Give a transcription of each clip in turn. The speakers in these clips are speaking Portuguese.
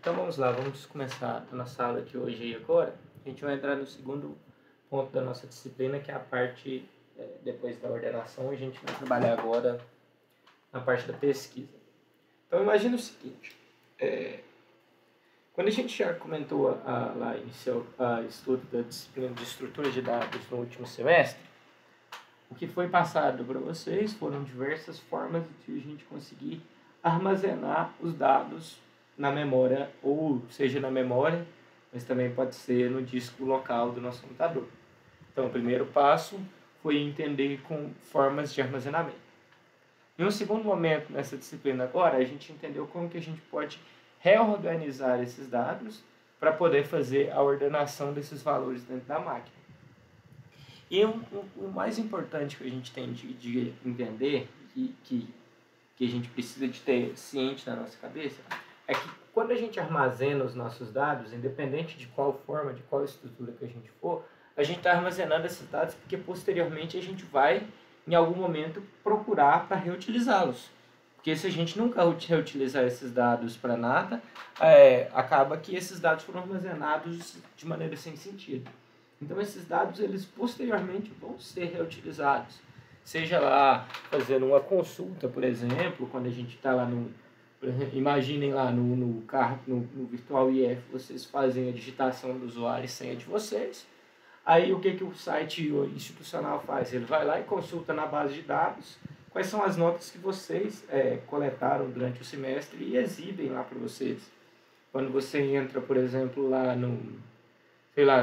Então vamos lá, vamos começar a nossa aula de hoje e agora. A gente vai entrar no segundo ponto da nossa disciplina, que é a parte, depois da ordenação, a gente vai trabalhar agora na parte da pesquisa. Então imagina o seguinte, quando a gente já comentou lá, iniciou a estudo da disciplina de estrutura de dados no último semestre, o que foi passado para vocês foram diversas formas de a gente conseguir armazenar os dados na memória, ou seja, na memória, mas também pode ser no disco local do nosso computador. Então, o primeiro passo foi entender com formas de armazenamento. Em um segundo momento nessa disciplina agora, a gente entendeu como que a gente pode reorganizar esses dados para poder fazer a ordenação desses valores dentro da máquina. E o mais importante que a gente tem de entender, que a gente precisa de ter ciente na nossa cabeça, é que quando a gente armazena os nossos dados, independente de qual forma, de qual estrutura que a gente for, a gente está armazenando esses dados porque posteriormente a gente vai, em algum momento, procurar para reutilizá-los. Porque se a gente nunca reutilizar esses dados para nada, acaba que esses dados foram armazenados de maneira sem sentido. Então esses dados, eles posteriormente vão ser reutilizados. Seja lá fazendo uma consulta, por exemplo, quando a gente está lá imaginem lá no Virtual IF, vocês fazem a digitação do usuário e senha de vocês. Aí o que o site institucional faz? Ele vai lá e consulta na base de dados quais são as notas que vocês coletaram durante o semestre e exibem lá para vocês. Quando você entra, por exemplo, lá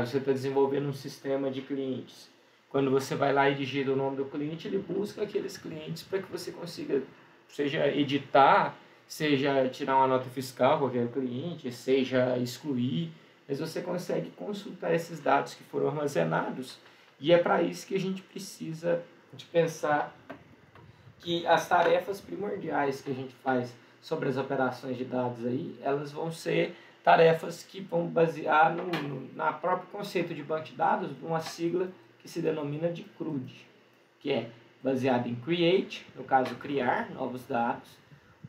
você está desenvolvendo um sistema de clientes. Quando você vai lá e digita o nome do cliente, ele busca aqueles clientes para que você consiga, seja editar, seja tirar uma nota fiscal com aquele cliente, seja excluir, mas você consegue consultar esses dados que foram armazenados, e é para isso que a gente precisa de pensar que as tarefas primordiais que a gente faz sobre as operações de dados aí, elas vão ser tarefas que vão basear na próprio conceito de banco de dados, uma sigla que se denomina de CRUD, que é baseado em create, no caso criar novos dados,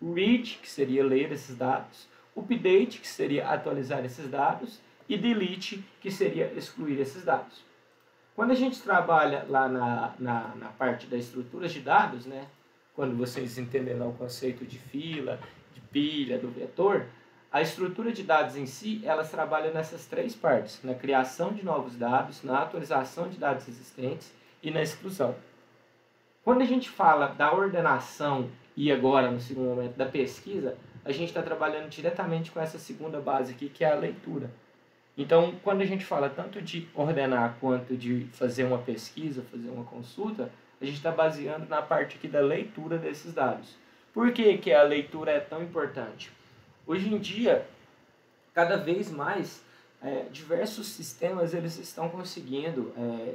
read, que seria ler esses dados, update, que seria atualizar esses dados, e delete, que seria excluir esses dados. Quando a gente trabalha lá na parte da estrutura de dados, né, quando vocês entenderam o conceito de fila, de pilha, do vetor, a estrutura de dados em si, elas trabalham nessas três partes, na criação de novos dados, na atualização de dados existentes e na exclusão. Quando a gente fala da ordenação e agora, no segundo momento, da pesquisa, a gente está trabalhando diretamente com essa segunda base aqui, que é a leitura. Então, quando a gente fala tanto de ordenar quanto de fazer uma pesquisa, fazer uma consulta, a gente está baseando na parte aqui da leitura desses dados. Por que a leitura é tão importante? Hoje em dia, cada vez mais, diversos sistemas eles estão conseguindo,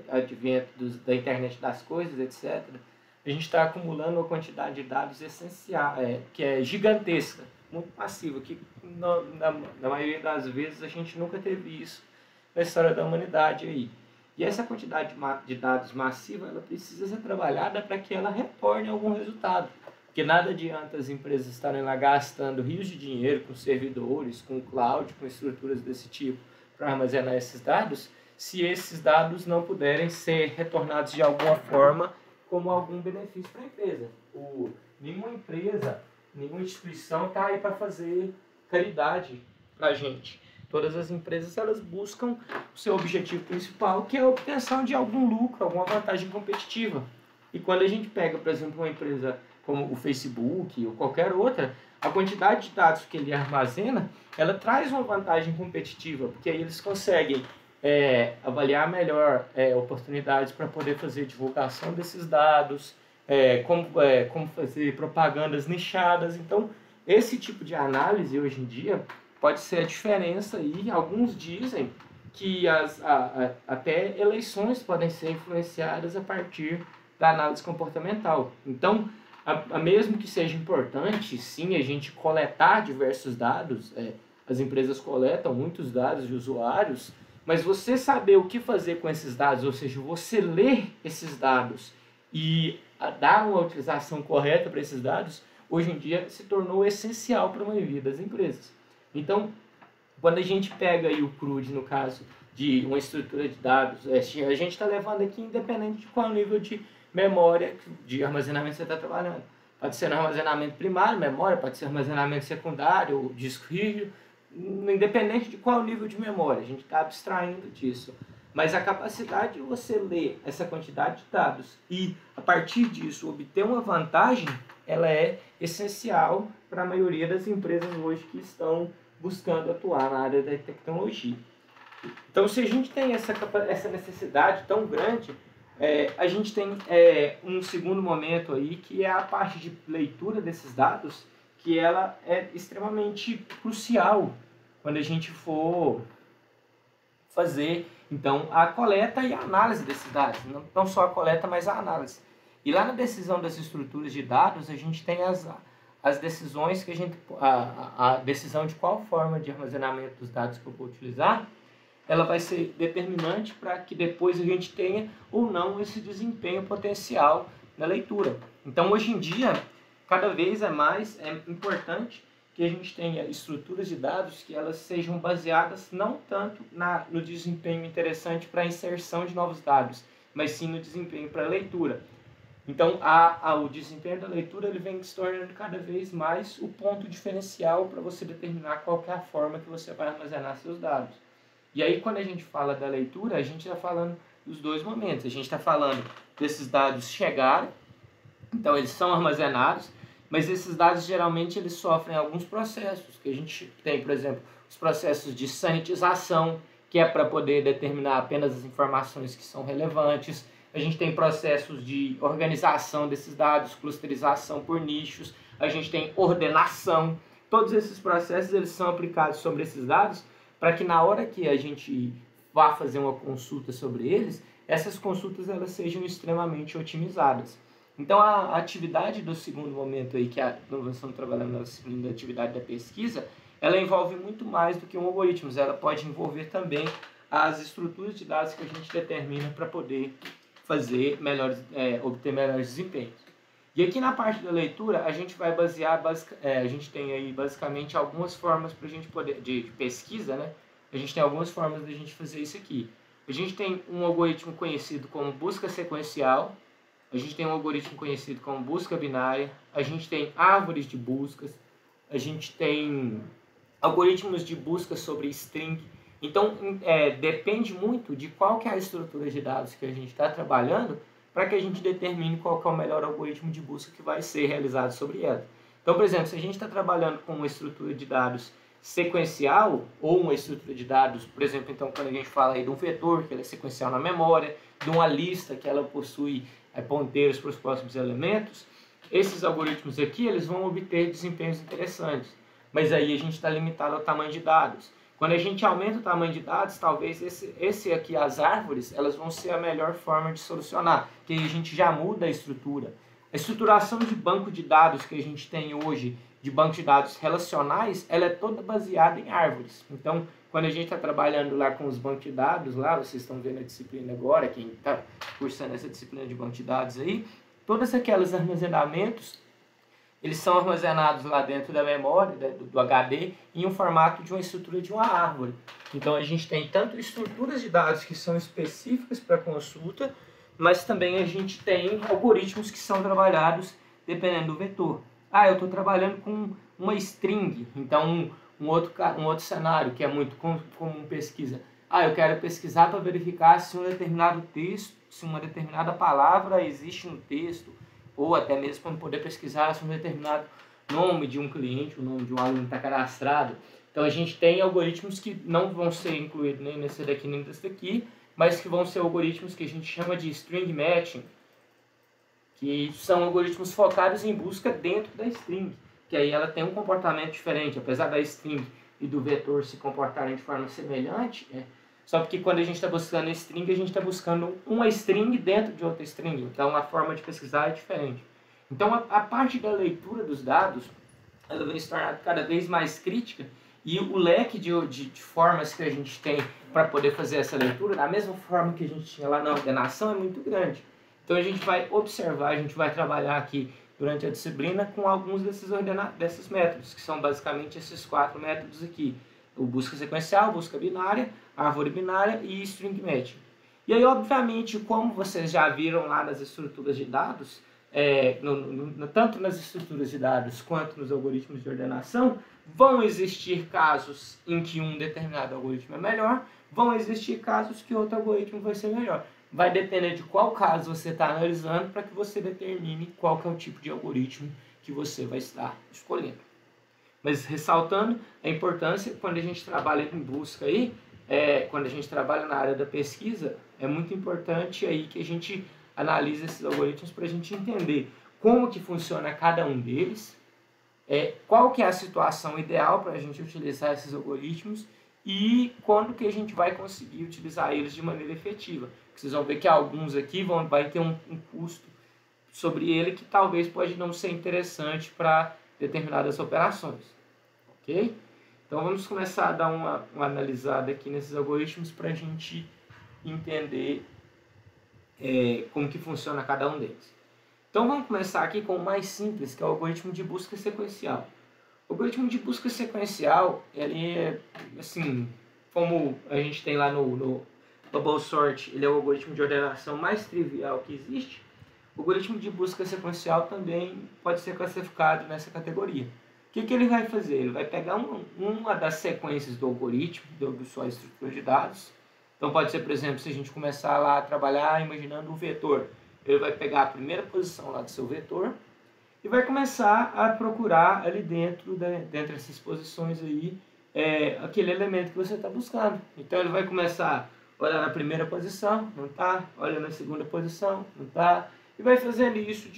advento da internet das coisas, etc., a gente está acumulando uma quantidade de dados essencial, que é gigantesca, muito massiva, que na maioria das vezes a gente nunca teve isso na história da humanidade aí. E essa quantidade de dados massiva, ela precisa ser trabalhada para que ela retorne algum resultado. Porque nada adianta as empresas estarem lá gastando rios de dinheiro com servidores, com cloud, com estruturas desse tipo, para armazenar esses dados, se esses dados não puderem ser retornados de alguma forma como algum benefício para a empresa. Nenhuma empresa, nenhuma instituição está aí para fazer caridade para a gente. Todas as empresas, elas buscam o seu objetivo principal, que é a obtenção de algum lucro, alguma vantagem competitiva. E quando a gente pega, por exemplo, uma empresa como o Facebook ou qualquer outra, a quantidade de dados que ele armazena, ela traz uma vantagem competitiva, porque aí eles conseguem avaliar melhor oportunidades para poder fazer divulgação desses dados, como fazer propagandas nichadas. Então, esse tipo de análise hoje em dia pode ser a diferença, e alguns dizem que até eleições podem ser influenciadas a partir da análise comportamental. Então, mesmo que seja importante, sim, a gente coletar diversos dados, as empresas coletam muitos dados de usuários, mas você saber o que fazer com esses dados, ou seja, você ler esses dados e dar uma utilização correta para esses dados, hoje em dia se tornou essencial para a maioria das empresas. Então, Quando a gente pega aí o CRUD, no caso de uma estrutura de dados, a gente está levando aqui independente de qual nível de memória, de armazenamento você está trabalhando. Pode ser no armazenamento primário, memória, pode ser armazenamento secundário, disco rígido, independente de qual nível de memória, a gente está abstraindo disso. Mas a capacidade de você ler essa quantidade de dados e, a partir disso, obter uma vantagem, ela é essencial para a maioria das empresas hoje que estão buscando atuar na área da tecnologia. Então, se a gente tem essa necessidade tão grande, a gente tem um segundo momento aí, que é a parte de leitura desses dados, que ela é extremamente crucial quando a gente for fazer, então, a coleta e a análise desses dados. Não só a coleta, mas a análise. E lá na decisão das estruturas de dados, a gente tem as decisões que a decisão de qual forma de armazenamento dos dados que eu vou utilizar, ela vai ser determinante para que depois a gente tenha ou não esse desempenho potencial na leitura. Então, hoje em dia, cada vez mais é importante que a gente tenha estruturas de dados que elas sejam baseadas não tanto no desempenho interessante para a inserção de novos dados, mas sim no desempenho para a leitura. Então, o desempenho da leitura ele vem se tornando cada vez mais o ponto diferencial para você determinar qual é a forma que você vai armazenar seus dados. E aí, quando a gente fala da leitura, a gente está falando dos dois momentos. A gente está falando desses dados chegarem, então eles são armazenados, mas esses dados geralmente eles sofrem alguns processos, que a gente tem, por exemplo, os processos de sanitização, que é para poder determinar apenas as informações que são relevantes. A gente tem processos de organização desses dados, clusterização por nichos, a gente tem ordenação. Todos esses processos eles são aplicados sobre esses dados para que na hora que a gente vá fazer uma consulta sobre eles, essas consultas elas sejam extremamente otimizadas. Então, a atividade do segundo momento aí, que nós estamos trabalhando na disciplina da atividade da pesquisa, ela envolve muito mais do que um algoritmo. Ela pode envolver também as estruturas de dados que a gente determina para poder fazer obter melhores desempenhos. E aqui na parte da leitura, a gente vai basear, a gente tem aí basicamente algumas formas para a gente poder, de pesquisa, né? A gente tem algumas formas de a gente fazer isso aqui. A gente tem um algoritmo conhecido como busca sequencial, a gente tem um algoritmo conhecido como busca binária, a gente tem árvores de buscas, a gente tem algoritmos de busca sobre string. Então, depende muito de qual que é a estrutura de dados que a gente está trabalhando para que a gente determine qual que é o melhor algoritmo de busca que vai ser realizado sobre ela. Então, por exemplo, se a gente está trabalhando com uma estrutura de dados sequencial ou uma estrutura de dados, por exemplo, então quando a gente fala aí de um vetor, que ele é sequencial na memória, de uma lista que ela possui ponteiros para os próximos elementos, esses algoritmos aqui eles vão obter desempenhos interessantes. Mas aí a gente está limitado ao tamanho de dados. Quando a gente aumenta o tamanho de dados, talvez esse aqui, as árvores, elas vão ser a melhor forma de solucionar, que aí a gente já muda a estrutura. A estruturação de banco de dados que a gente tem hoje, de banco de dados relacionais, ela é toda baseada em árvores. Então, quando a gente está trabalhando lá com os bancos de dados, lá, vocês estão vendo a disciplina agora, quem está cursando essa disciplina de banco de dados aí, todos aqueles armazenamentos, eles são armazenados lá dentro da memória, do HD, em um formato de uma estrutura de uma árvore. Então, a gente tem tanto estruturas de dados que são específicas para consulta, mas também a gente tem algoritmos que são trabalhados dependendo do vetor. Eu estou trabalhando com uma string, então um outro cenário que é muito comum pesquisa. Eu quero pesquisar para verificar se um determinado texto, se uma determinada palavra existe no texto, ou até mesmo para poder pesquisar se um determinado nome de um cliente, o nome de um aluno está cadastrado. Então a gente tem algoritmos que não vão ser incluídos nem nesse daqui nem nesse daqui, mas que vão ser algoritmos que a gente chama de string matching, que são algoritmos focados em busca dentro da string, que aí ela tem um comportamento diferente, apesar da string e do vetor se comportarem de forma semelhante, só porque quando a gente está buscando string, a gente está buscando uma string dentro de outra string, então a forma de pesquisar é diferente. Então a parte da leitura dos dados, ela vem se tornar cada vez mais crítica, e o leque de formas que a gente tem para poder fazer essa leitura, da mesma forma que a gente tinha lá na ordenação, é muito grande. Então a gente vai observar, a gente vai trabalhar aqui durante a disciplina com alguns desses métodos, que são basicamente esses 4 métodos aqui. o busca sequencial, busca binária, árvore binária e string matching. E aí, obviamente, como vocês já viram lá nas estruturas de dados, tanto nas estruturas de dados quanto nos algoritmos de ordenação, vão existir casos em que um determinado algoritmo é melhor, vão existir casos que outro algoritmo vai ser melhor. Vai depender de qual caso você está analisando para que você determine qual que é o tipo de algoritmo que você vai estar escolhendo. Mas ressaltando a importância, quando a gente trabalha em busca aí, quando a gente trabalha na área da pesquisa, é muito importante aí que a gente analise esses algoritmos para a gente entender como que funciona cada um deles, qual que é a situação ideal para a gente utilizar esses algoritmos e quando que a gente vai conseguir utilizar eles de maneira efetiva. Vocês vão ver que alguns aqui vai ter um custo sobre ele que talvez pode não ser interessante para determinadas operações. Ok? Então vamos começar a dar uma analisada aqui nesses algoritmos para a gente entender como que funciona cada um deles. Então vamos começar aqui com o mais simples, que é o algoritmo de busca sequencial. O algoritmo de busca sequencial, ele é assim, como a gente tem lá no Bubble Sort, ele é o algoritmo de ordenação mais trivial que existe. O algoritmo de busca sequencial também pode ser classificado nessa categoria. O que ele vai fazer? Ele vai pegar uma das sequências do algoritmo, da sua estrutura de dados. Então pode ser, por exemplo, se a gente começar lá a trabalhar imaginando um vetor, ele vai pegar a primeira posição lá do seu vetor e vai começar a procurar ali dentro dessas posições aí, aquele elemento que você está buscando. Então ele vai começar a olhar na primeira posição, não está, olha na segunda posição, não está, e vai fazendo isso,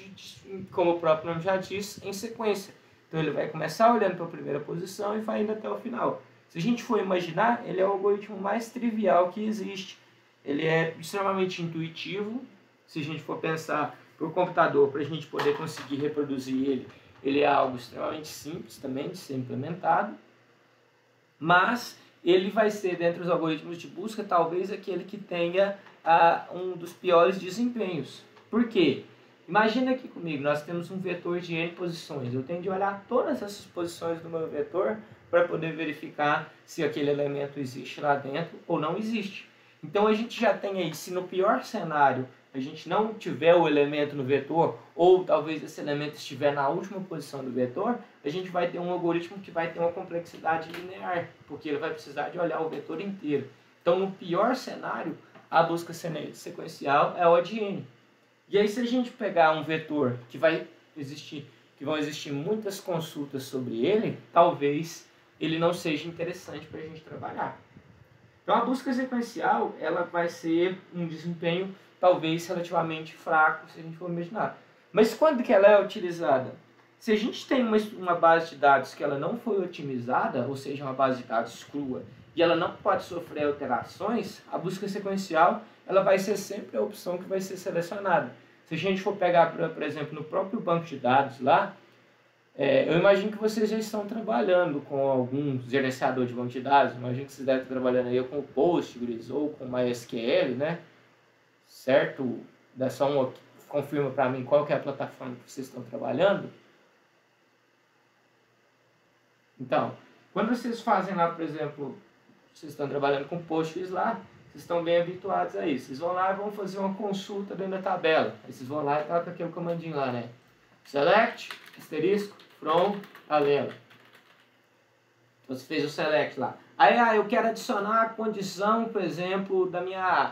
como o próprio nome já diz, em sequência. Então ele vai começar olhando para a primeira posição e vai indo até o final. Se a gente for imaginar, ele é o algoritmo mais trivial que existe. Ele é extremamente intuitivo. Se a gente for pensar para o computador, para a gente poder conseguir reproduzir ele é algo extremamente simples também de ser implementado. Mas ele vai ser, dentre os algoritmos de busca, talvez aquele que tenha um dos piores desempenhos. Por quê? Imagina aqui comigo, nós temos um vetor de n posições. Eu tenho de olhar todas essas posições do meu vetor para poder verificar se aquele elemento existe lá dentro ou não existe. Então a gente já tem aí, se no pior cenário a gente não tiver o elemento no vetor, ou talvez esse elemento estiver na última posição do vetor, a gente vai ter um algoritmo que vai ter uma complexidade linear, porque ele vai precisar de olhar o vetor inteiro. Então no pior cenário, a busca sequencial é O de n. E aí, se a gente pegar um vetor que vão existir muitas consultas sobre ele, talvez ele não seja interessante para a gente trabalhar. Então, a busca sequencial, ela vai ser um desempenho talvez relativamente fraco, se a gente for imaginar. Mas quando que ela é utilizada? Se a gente tem uma base de dados que ela não foi otimizada, ou seja, uma base de dados crua, e ela não pode sofrer alterações, a busca sequencial ela vai ser sempre a opção que vai ser selecionada. Se a gente for pegar, por exemplo, no próprio banco de dados lá, eu imagino que vocês já estão trabalhando com algum gerenciador de banco de dados, imagino que vocês devem estar trabalhando aí com o Postgres ou com o MySQL, né? Certo? Dá só confirma para mim qual que é a plataforma que vocês estão trabalhando. Então, quando vocês fazem lá, por exemplo, vocês estão trabalhando com Postgres lá, vocês estão bem habituados a isso. Vocês vão lá e vão fazer uma consulta dentro da tabela. Aí vocês vão lá e trocam aquele comandinho lá, né? Select, asterisco, from, tabela. Então, você fez o select lá. Aí, eu quero adicionar a condição, por exemplo, da minha A.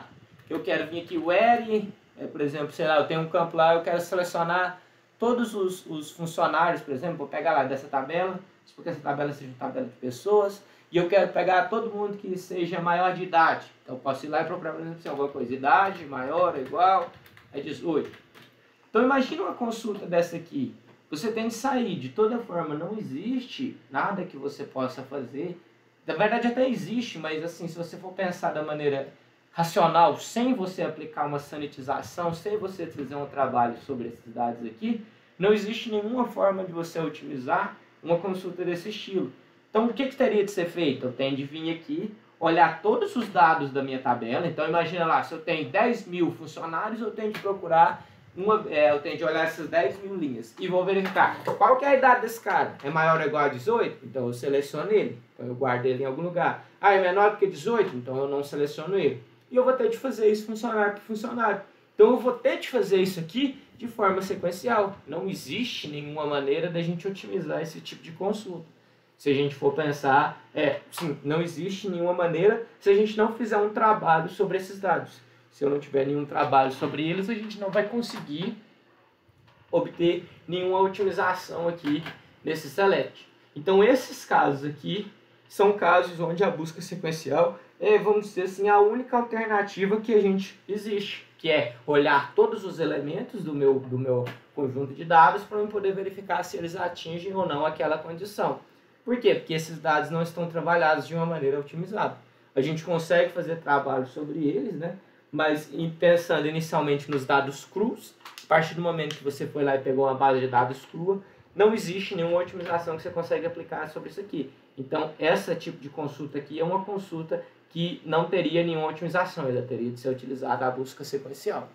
Eu quero vir aqui, where, por exemplo, sei lá, eu tenho um campo lá, eu quero selecionar todos os funcionários, por exemplo, vou pegar lá dessa tabela, porque essa tabela seja uma tabela de pessoas, e eu quero pegar todo mundo que seja maior de idade. Então eu posso ir lá e procurar, por exemplo, alguma coisa, idade, maior ou igual, é 18. Então imagina uma consulta dessa aqui. Você tem que sair, de toda forma, não existe nada que você possa fazer. Na verdade até existe, mas assim, se você for pensar da maneira racional, sem você aplicar uma sanitização, sem você fazer um trabalho sobre esses dados aqui, não existe nenhuma forma de você otimizar uma consulta desse estilo. Então, o que teria de ser feito? Eu tenho de vir aqui, olhar todos os dados da minha tabela. Então, imagina lá, se eu tenho 10 mil funcionários, eu tenho de procurar, eu tenho de olhar essas 10 mil linhas. E vou verificar, qual que é a idade desse cara? É maior ou igual a 18? Então, eu seleciono ele. Então eu guardo ele em algum lugar. Ah, é menor do que 18? Então eu não seleciono ele. E eu vou ter de fazer isso funcionário por funcionário. Então eu vou ter de fazer isso aqui de forma sequencial. Não existe nenhuma maneira da gente otimizar esse tipo de consulta. Se a gente for pensar, sim, não existe nenhuma maneira se a gente não fizer um trabalho sobre esses dados. Se eu não tiver nenhum trabalho sobre eles, a gente não vai conseguir obter nenhuma otimização aqui nesse select. Então esses casos aqui são casos onde a busca sequencial é, vamos dizer assim, a única alternativa que a gente existe, que é olhar todos os elementos do meu conjunto de dados para eu poder verificar se eles atingem ou não aquela condição. Por quê? Porque esses dados não estão trabalhados de uma maneira otimizada. A gente consegue fazer trabalho sobre eles, né? Mas pensando inicialmente nos dados crus, a partir do momento que você foi lá e pegou uma base de dados crua, não existe nenhuma otimização que você consegue aplicar sobre isso aqui. Então, esse tipo de consulta aqui é uma consulta que não teria nenhuma otimização, ela teria de ser utilizada a busca sequencial.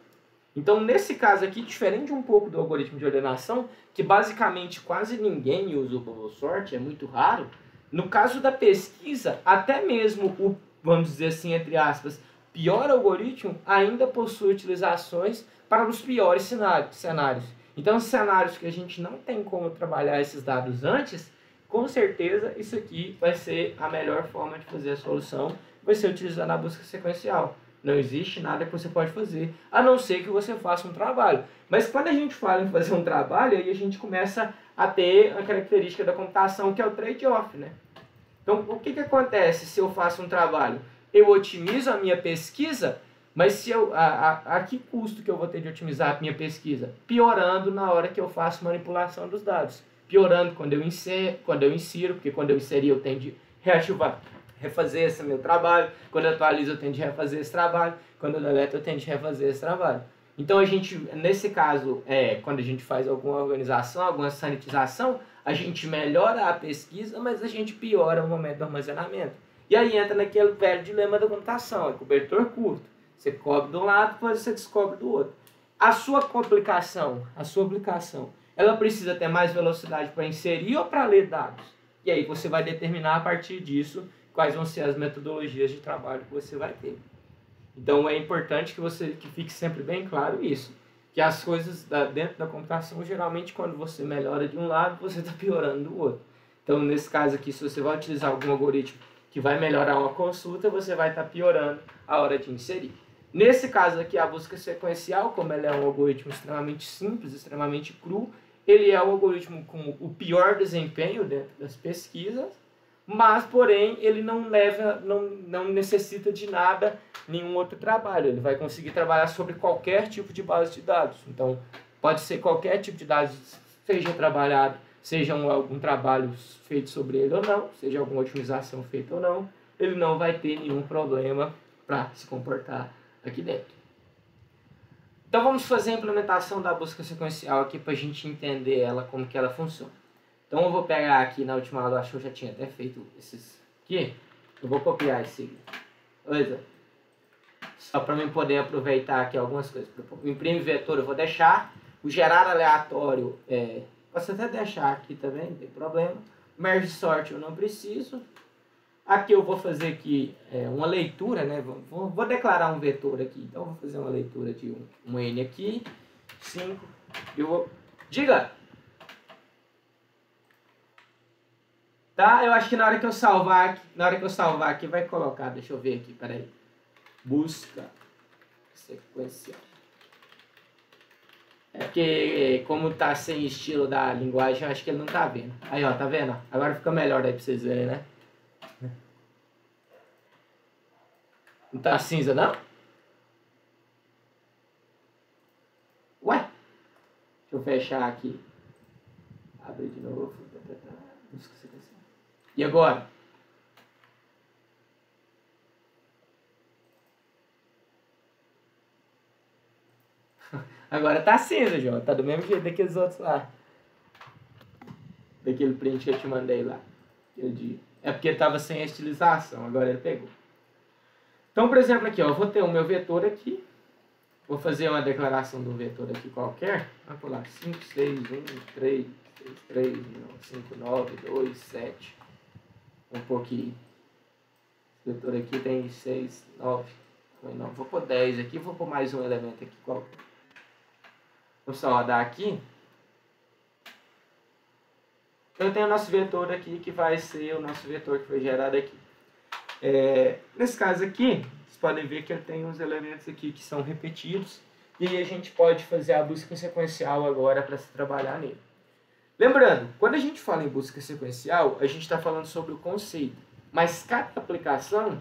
Então, nesse caso aqui, diferente um pouco do algoritmo de ordenação, que basicamente quase ninguém usa o bubble sort, é muito raro, no caso da pesquisa, até mesmo o, vamos dizer assim, entre aspas, pior algoritmo ainda possui utilizações para os piores cenários. Então, os cenários que a gente não tem como trabalhar esses dados antes, com certeza isso aqui vai ser a melhor forma de fazer a solução, vai ser utilizando a busca sequencial. Não existe nada que você pode fazer, a não ser que você faça um trabalho. Mas quando a gente fala em fazer um trabalho, aí a gente começa a ter a característica da computação, que é o trade-off, né? Então, o que acontece se eu faço um trabalho? Eu otimizo a minha pesquisa, mas se a que custo que eu vou ter de otimizar a minha pesquisa? Piorando na hora que eu faço manipulação dos dados. Piorando quando eu insiro, porque quando eu inserir eu tenho de refazer esse meu trabalho. Quando eu atualizo eu tenho de refazer esse trabalho. Quando eu deleto eu tenho de refazer esse trabalho. Então a gente, nesse caso, quando a gente faz alguma organização, alguma sanitização, a gente melhora a pesquisa, mas a gente piora o momento do armazenamento. E aí entra naquele velho dilema da computação, é cobertor curto. Você cobre de um lado, depois você descobre do outro. A sua aplicação, ela precisa ter mais velocidade para inserir ou para ler dados? E aí você vai determinar a partir disso quais vão ser as metodologias de trabalho que você vai ter. Então é importante que fique sempre bem claro isso, que as coisas dentro da computação, geralmente quando você melhora de um lado, você está piorando do outro. Então nesse caso aqui, se você vai utilizar algum algoritmo que vai melhorar uma consulta, você vai estar piorando a hora de inserir. Nesse caso aqui, a busca sequencial, como ela é um algoritmo extremamente simples, extremamente cru, ele é um algoritmo com o pior desempenho dentro das pesquisas, mas, porém, ele não necessita de nada, nenhum outro trabalho. Ele vai conseguir trabalhar sobre qualquer tipo de base de dados. Então, pode ser qualquer tipo de dados seja trabalhado, seja algum trabalho feito sobre ele ou não, seja alguma otimização feita ou não, ele não vai ter nenhum problema para se comportar aqui dentro. Então vamos fazer a implementação da busca sequencial aqui para a gente entender ela, como que ela funciona. Então eu vou pegar aqui na última aula, acho que eu já tinha até feito esses aqui, eu vou copiar esse aqui. Beleza? Só para mim poder aproveitar aqui algumas coisas. O imprime vetor eu vou deixar, o gerar aleatório, posso até deixar aqui também, não tem problema. Merge sort eu não preciso. Aqui eu vou fazer aqui uma leitura, né? Vou declarar um vetor aqui. Então eu vou fazer uma leitura de um N aqui, 5. Eu vou. Diga! Tá? Eu acho que na hora que eu salvar aqui vai colocar. Deixa eu ver aqui, peraí. Busca sequencial. É porque como tá sem estilo da linguagem, eu acho que ele não tá vendo. Aí, ó, tá vendo? Agora fica melhor aí pra vocês verem, né? Não tá cinza, não? Ué? Deixa eu fechar aqui. Abre de novo. E agora? Agora tá cinza, João. Tá do mesmo jeito daqueles outros lá. Daquele print que eu te mandei lá. Aquele dia. É porque tava sem a estilização. Agora ele pegou. Então, por exemplo, aqui, ó, eu vou ter o meu vetor aqui. Vou fazer uma declaração do vetor aqui qualquer. Vamos pular 5, 6, 1, 3, 6, 3, 5, 9, 2, 7. Vamos pôr aqui. Esse vetor aqui tem 6, 9. Não, vou pôr 10 aqui, vou pôr mais um elemento aqui. Vou só rodar aqui. Eu tenho o nosso vetor aqui, que vai ser o nosso vetor que foi gerado aqui. Nesse caso aqui, vocês podem ver que eu tenho uns elementos aqui que são repetidos. E aí a gente pode fazer a busca sequencial agora para se trabalhar nele. Lembrando, quando a gente fala em busca sequencial, a gente está falando sobre o conceito. Mas cada aplicação,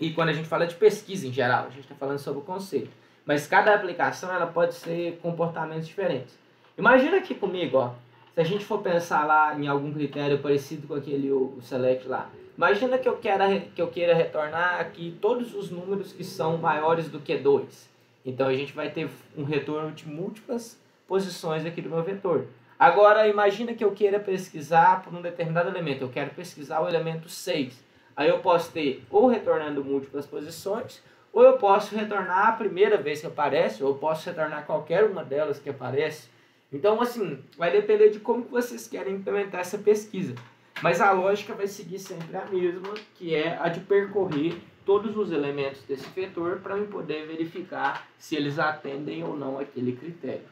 e quando a gente fala de pesquisa em geral, a gente está falando sobre o conceito. Mas cada aplicação ela pode ser comportamentos diferentes. Imagina aqui comigo, ó, se a gente for pensar lá em algum critério parecido com aquele o select lá. Imagina que eu queira retornar aqui todos os números que são maiores do que 2. Então a gente vai ter um retorno de múltiplas posições aqui do meu vetor. Agora imagina que eu queira pesquisar por um determinado elemento. Eu quero pesquisar o elemento 6. Aí eu posso ter ou retornando múltiplas posições, ou eu posso retornar a primeira vez que aparece, ou eu posso retornar qualquer uma delas que aparece. Então assim, vai depender de como que vocês querem implementar essa pesquisa. Mas a lógica vai seguir sempre a mesma, que é a de percorrer todos os elementos desse vetor para eu poder verificar se eles atendem ou não aquele critério.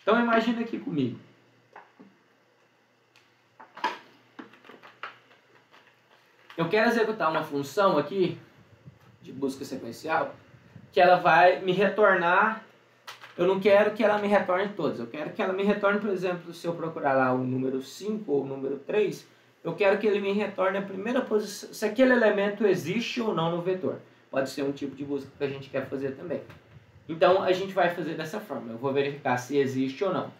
Então imagina aqui comigo. Eu quero executar uma função aqui de busca sequencial que ela vai me retornar. Eu não quero que ela me retorne todos. Eu quero que ela me retorne, por exemplo, se eu procurar lá o número 5 ou o número 3, eu quero que ele me retorne a primeira posição, se aquele elemento existe ou não no vetor. Pode ser um tipo de busca que a gente quer fazer também. Então, a gente vai fazer dessa forma. Eu vou verificar se existe ou não.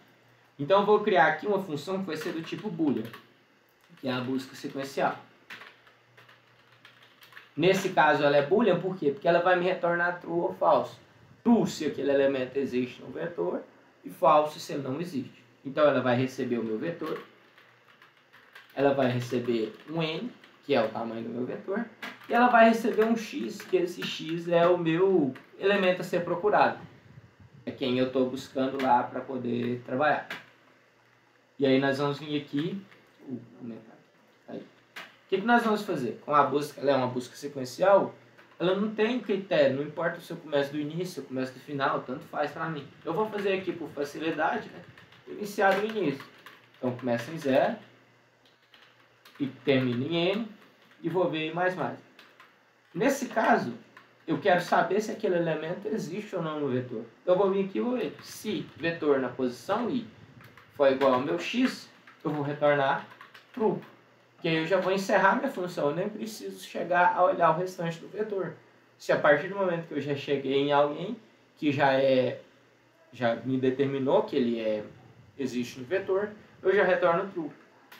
Então, eu vou criar aqui uma função que vai ser do tipo boolean, que é a busca sequencial. Nesse caso, ela é boolean, por quê? Porque ela vai me retornar true ou false. True se aquele elemento existe no vetor e false se ele não existe. Então, ela vai receber o meu vetor. Ela vai receber um n, que é o tamanho do meu vetor. E ela vai receber um x, que esse x é o meu elemento a ser procurado. É quem eu estou buscando lá para poder trabalhar. E aí nós vamos vir aqui. Aí. O que nós vamos fazer? Com a busca, ela é uma busca sequencial, ela não tem critério, não importa se eu começo do início, se eu começo do final, tanto faz para mim. Eu vou fazer aqui por facilidade, né? Iniciar do início. Então começa em 0 e termina em n e vou ver em mais. Nesse caso, eu quero saber se aquele elemento existe ou não no vetor. Eu vou vir aqui e vou ver. Se vetor na posição i for igual ao meu x, eu vou retornar true. Que aí eu já vou encerrar minha função, eu nem preciso chegar a olhar o restante do vetor. Se a partir do momento que eu já cheguei em alguém que já me determinou que ele existe no vetor, eu já retorno true.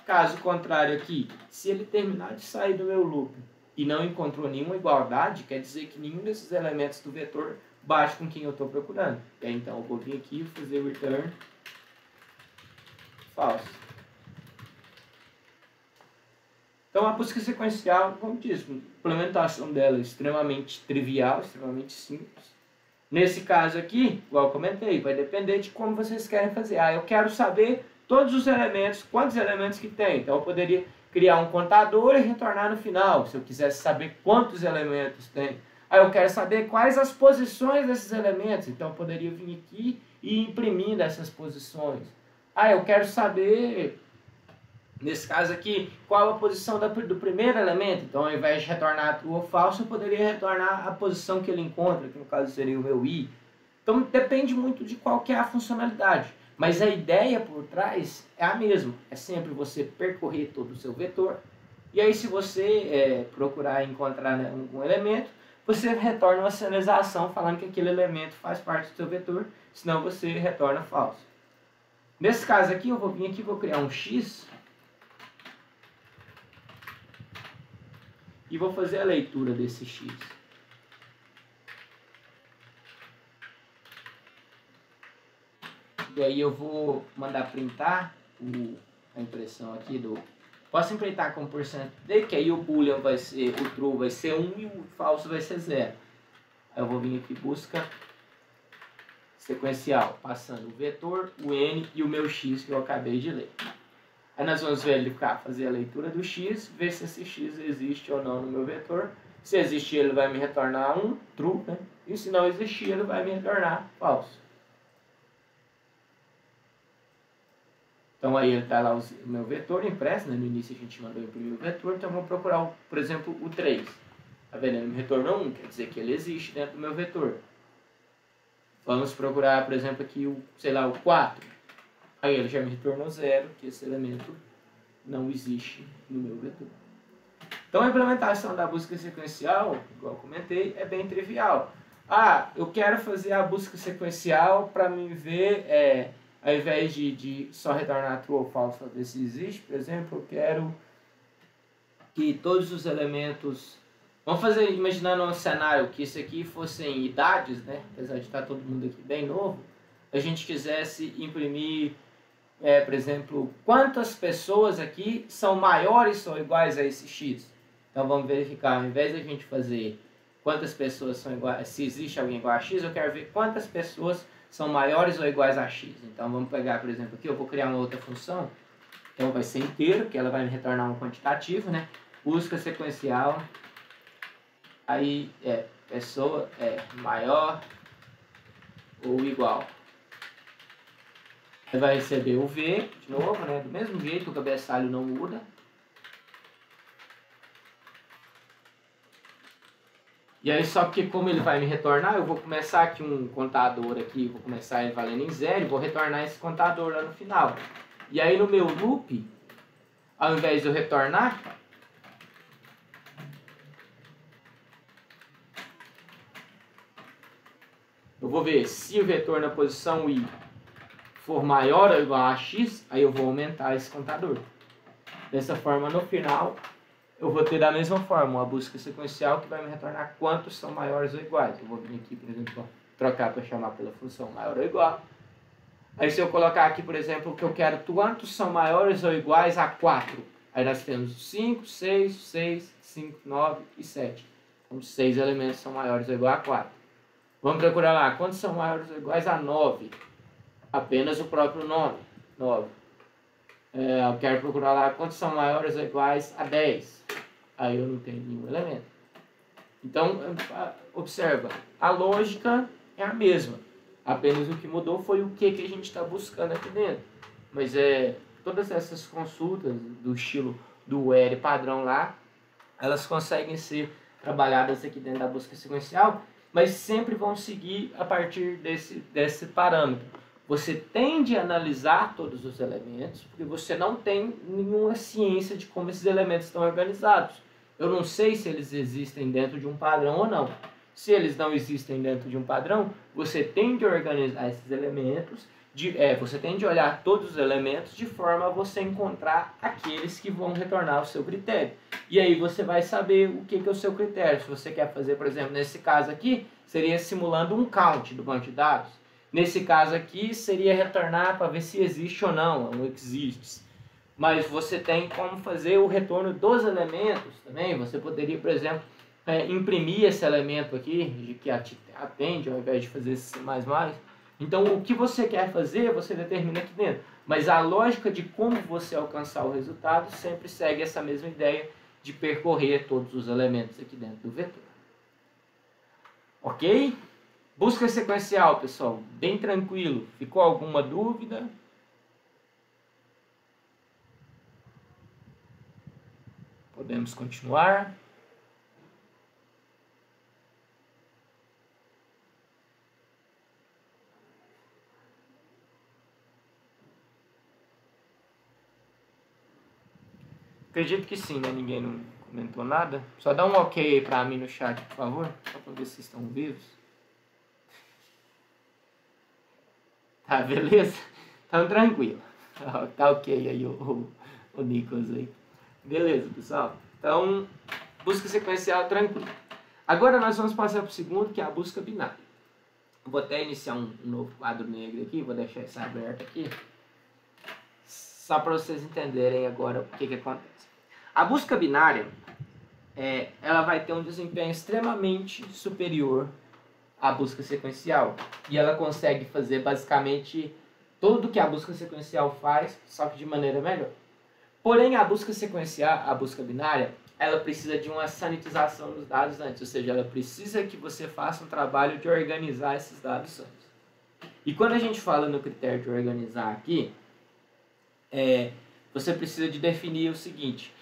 Caso contrário aqui, se ele terminar de sair do meu loop e não encontrou nenhuma igualdade, quer dizer que nenhum desses elementos do vetor bate com quem eu estou procurando. E aí, então eu vou vir aqui e fazer return false. Então a busca sequencial, como disse, a implementação dela é extremamente trivial, extremamente simples. Nesse caso aqui, igual eu comentei, vai depender de como vocês querem fazer. Eu quero saber todos os elementos, quantos elementos que tem. Então eu poderia criar um contador e retornar no final, se eu quisesse saber quantos elementos tem. Eu quero saber quais as posições desses elementos, então eu poderia vir aqui e imprimir essas posições. Eu quero saber, nesse caso aqui, qual a posição do primeiro elemento. Então, ao invés de retornar true ou false, eu poderia retornar a posição que ele encontra, que no caso seria o meu i. Então, depende muito de qual que é a funcionalidade. Mas a ideia por trás é a mesma. É sempre você percorrer todo o seu vetor. E aí, se você procurar encontrar um elemento, você retorna uma sinalização falando que aquele elemento faz parte do seu vetor, senão você retorna falso. Nesse caso aqui, eu vou vir aqui e vou criar um x e vou fazer a leitura desse x. E aí eu vou mandar printar a impressão aqui do... Posso imprintar com %d, que aí o boolean vai ser, o true vai ser 1 e o falso vai ser 0. Aí eu vou vir aqui, busca sequencial, passando o vetor, o n e o meu x que eu acabei de ler. Aí nós vamos verificar, fazer a leitura do x, ver se esse x existe ou não no meu vetor. Se existir, ele vai me retornar um, true, né? E se não existir, ele vai me retornar falso. Então aí ele está lá o meu vetor impresso, né? No início a gente mandou imprimir o vetor, então vamos procurar, por exemplo, o 3. Tá vendo? Ele me retornou 1, quer dizer que ele existe dentro do meu vetor. Vamos procurar, por exemplo, aqui o, sei lá, o 4. Aí ele já me retornou 0, que esse elemento não existe no meu vetor. Então a implementação da busca sequencial, igual eu comentei, é bem trivial. Ah, eu quero fazer a busca sequencial para me ver, ao invés de só retornar true ou false, ver se existe, por exemplo, eu quero que todos os elementos... Vamos fazer, imaginando um cenário que isso aqui fossem idades, né? Apesar de estar todo mundo aqui bem novo, a gente quisesse imprimir, por exemplo, quantas pessoas aqui são maiores ou iguais a esse x. Então vamos verificar, ao invés de a gente fazer quantas pessoas são iguais, se existe alguém igual a x, eu quero ver quantas pessoas são maiores ou iguais a x. Então vamos pegar, por exemplo, aqui eu vou criar uma outra função, então vai ser inteiro, que ela vai me retornar um quantitativo, né? Busca sequencial, aí pessoa maior ou igual. Ele vai receber o v, de novo, né? Do mesmo jeito, o cabeçalho não muda. E aí, só que como ele vai me retornar, eu vou começar aqui um contador aqui, vou começar ele valendo em 0 e vou retornar esse contador lá no final. E aí no meu loop, ao invés de eu retornar, eu vou ver se o vetor na posição i for maior ou igual a x, aí eu vou aumentar esse contador. Dessa forma, no final, eu vou ter da mesma forma uma busca sequencial que vai me retornar quantos são maiores ou iguais. Eu vou vir aqui, por exemplo, trocar para chamar pela função maior ou igual. Aí se eu colocar aqui, por exemplo, que eu quero quantos são maiores ou iguais a 4. Aí nós temos 5, 6, 6, 5, 9 e 7. Então 6 elementos são maiores ou iguais a 4. Vamos procurar lá, quantos são maiores ou iguais a 9? Apenas o próprio nome, 9. Eu quero procurar lá quantos são maiores ou iguais a 10. Aí eu não tenho nenhum elemento. Então, observa, a lógica é a mesma. Apenas o que mudou foi o que a gente está buscando aqui dentro. Mas todas essas consultas do estilo do where padrão lá, elas conseguem ser trabalhadas aqui dentro da busca sequencial, mas sempre vão seguir a partir desse parâmetro. Você tende a analisar todos os elementos, porque você não tem nenhuma ciência de como esses elementos estão organizados. Eu não sei se eles existem dentro de um padrão ou não. Se eles não existem dentro de um padrão, você tende a organizar esses elementos, você tende a olhar todos os elementos de forma a você encontrar aqueles que vão retornar o seu critério. E aí você vai saber o que é o seu critério. Se você quer fazer, por exemplo, nesse caso aqui, seria simulando um count do banco de dados. Nesse caso aqui, seria retornar para ver se existe ou não, um exists. Mas você tem como fazer o retorno dos elementos também. Você poderia, por exemplo, imprimir esse elemento aqui, que atende, ao invés de fazer esse C++. Então, o que você quer fazer, você determina aqui dentro. Mas a lógica de como você alcançar o resultado sempre segue essa mesma ideia de percorrer todos os elementos aqui dentro do vetor. Ok? Busca sequencial, pessoal, bem tranquilo. Ficou alguma dúvida? Podemos continuar. Acredito que sim, né? Ninguém não comentou nada. Só dá um ok aí pra mim no chat, por favor. Só pra ver se vocês estão vivos. Tá, beleza? Então, tranquilo. Tá ok aí o Nicolas aí. Beleza, pessoal. Então, busca sequencial tranquilo. Agora nós vamos passar para o segundo, que é a busca binária. Vou até iniciar um novo quadro negro aqui. Vou deixar isso aberto aqui. Só para vocês entenderem agora o que acontece. A busca binária, ela vai ter um desempenho extremamente superior à busca sequencial. E ela consegue fazer basicamente tudo que a busca sequencial faz, só que de maneira melhor. Porém, a busca sequencial, a busca binária, ela precisa de uma sanitização dos dados antes, ou seja, ela precisa que você faça um trabalho de organizar esses dados antes. E quando a gente fala no critério de organizar aqui, você precisa de definir o seguinte,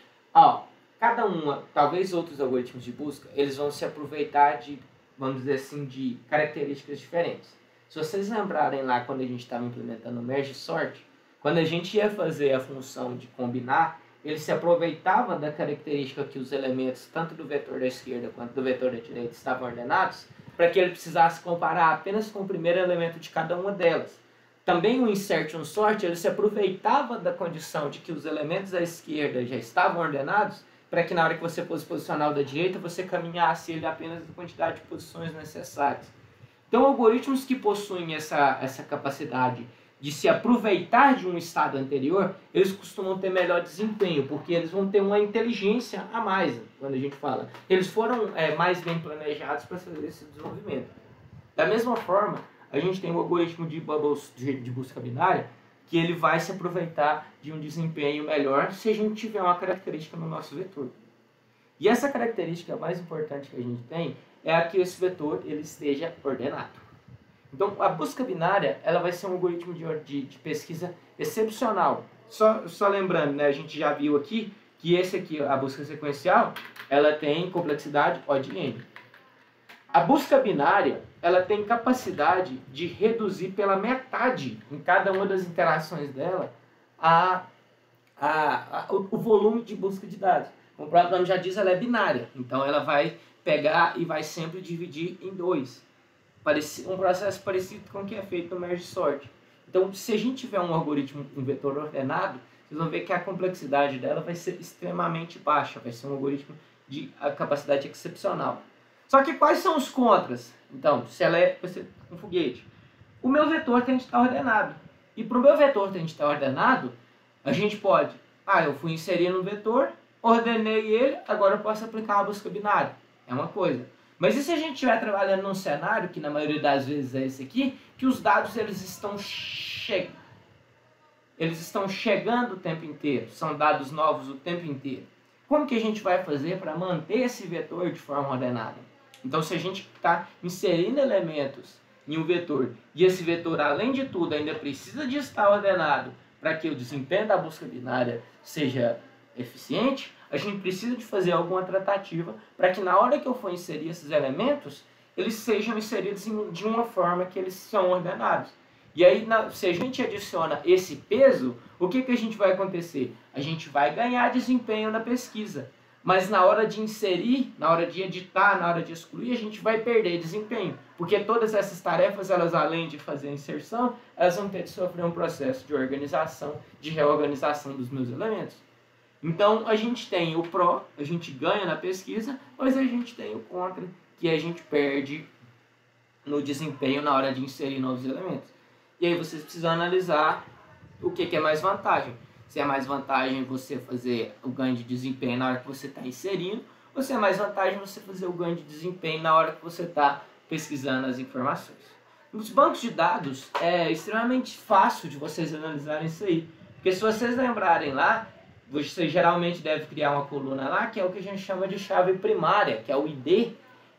cada uma, talvez outros algoritmos de busca, eles vão se aproveitar de, vamos dizer assim, de características diferentes. Se vocês lembrarem lá quando a gente estava implementando o Merge Sort, quando a gente ia fazer a função de combinar, ele se aproveitava da característica que os elementos, tanto do vetor da esquerda quanto do vetor da direita, estavam ordenados, para que ele precisasse comparar apenas com o primeiro elemento de cada uma delas. Também o insert on sort, ele se aproveitava da condição de que os elementos da esquerda já estavam ordenados, para que na hora que você fosse posicionar o da direita, você caminhasse ele apenas a quantidade de posições necessárias. Então, algoritmos que possuem essa capacidade de se aproveitar de um estado anterior, eles costumam ter melhor desempenho, porque eles vão ter uma inteligência a mais, quando a gente fala. Eles foram mais bem planejados para fazer esse desenvolvimento. Da mesma forma, a gente tem o algoritmo de bubbles de busca binária, que ele vai se aproveitar de um desempenho melhor se a gente tiver uma característica no nosso vetor. E essa característica mais importante que a gente tem é a que esse vetor ele esteja ordenado. Então, a busca binária ela vai ser um algoritmo de pesquisa excepcional. Só lembrando, né, a gente já viu aqui que esse aqui, a busca sequencial, ela tem complexidade O de n. A busca binária ela tem capacidade de reduzir pela metade em cada uma das interações dela o volume de busca de dados. Como o próprio nome já diz, ela é binária. Então, ela vai pegar e vai sempre dividir em 2. Um processo parecido com o que é feito no Merge Sort. Então, se a gente tiver um algoritmo, um vetor ordenado, vocês vão ver que a complexidade dela vai ser extremamente baixa, vai ser um algoritmo de capacidade excepcional. Só que quais são os contras? Então, se ela vai ser um foguete, o meu vetor tem que estar ordenado. E para o meu vetor tem que estar ordenado, a gente pode, eu fui inserir no vetor, ordenei ele, agora eu posso aplicar a busca binária. É uma coisa. Mas e se a gente estiver trabalhando num cenário, que na maioria das vezes é esse aqui, que os dados eles estão chegando o tempo inteiro, são dados novos o tempo inteiro. Como que a gente vai fazer para manter esse vetor de forma ordenada? Então, se a gente está inserindo elementos em um vetor, e esse vetor, além de tudo, ainda precisa de estar ordenado para que o desempenho da busca binária seja eficiente, a gente precisa de fazer alguma tratativa para que na hora que eu for inserir esses elementos, eles sejam inseridos de uma forma que eles são ordenados. E aí, se a gente adiciona esse peso, o que a gente vai acontecer? A gente vai ganhar desempenho na pesquisa, mas na hora de inserir, na hora de editar, na hora de excluir, a gente vai perder desempenho, porque todas essas tarefas, elas além de fazer a inserção, elas vão ter de sofrer um processo de organização, de reorganização dos meus elementos. Então, a gente tem o pró, a gente ganha na pesquisa, mas a gente tem o contra, que a gente perde no desempenho na hora de inserir novos elementos. E aí vocês precisam analisar o que é mais vantagem. Se é mais vantagem você fazer o ganho de desempenho na hora que você está inserindo, ou se é mais vantagem você fazer o ganho de desempenho na hora que você está pesquisando as informações. Nos bancos de dados, é extremamente fácil de vocês analisarem isso aí. Porque se vocês lembrarem lá, você geralmente deve criar uma coluna lá, que é o que a gente chama de chave primária, que é o ID.